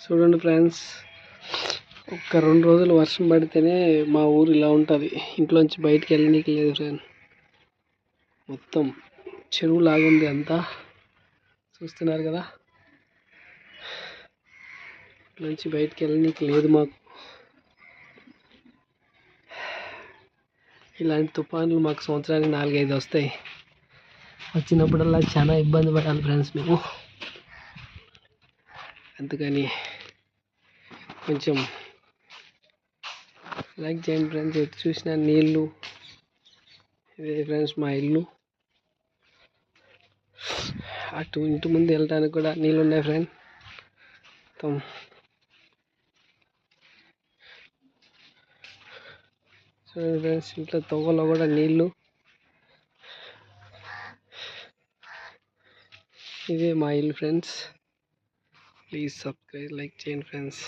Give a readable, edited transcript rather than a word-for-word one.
చూడండి ఫ్రెండ్స్, ఒక్క 2 రోజులు వర్షం పడితేనే మా ఊరు ఇలా ఉంటుంది. ఇంట్లోంచి బయటికి వెళ్ళనీకి లేదు ఫ్రెండ్. మొత్తం చెరువు లాగుంది అంతా, చూస్తున్నారు కదా. ఇంట్లోంచి బయటికి వెళ్ళనీకి లేదు మాకు. ఇలాంటి తుఫాన్లు మాకు సంవత్సరానికి 4-5 వస్తాయి. వచ్చినప్పుడల్లా చాలా ఇబ్బంది పడాలి ఫ్రెండ్స్ మేము. అందుకని కొంచెం లైక్ చేయండి ఫ్రెండ్స్. ఎటు చూసినా నీళ్ళు. ఇదే ఫ్రెండ్స్ మా ఇల్లు. అటు ఇంటి ముందు వెళ్ళడానికి కూడా నీళ్ళు ఉన్నాయి ఫ్రెండ్. మొత్తం చూడండి ఫ్రెండ్స్, ఇంట్లో తవ్వలో కూడా నీళ్ళు. ఇదే మా ఇల్లు ఫ్రెండ్స్. ప్లీజ్ సబ్స్క్రైబ్, లైక్ చేయండి ఫ్రెండ్స్.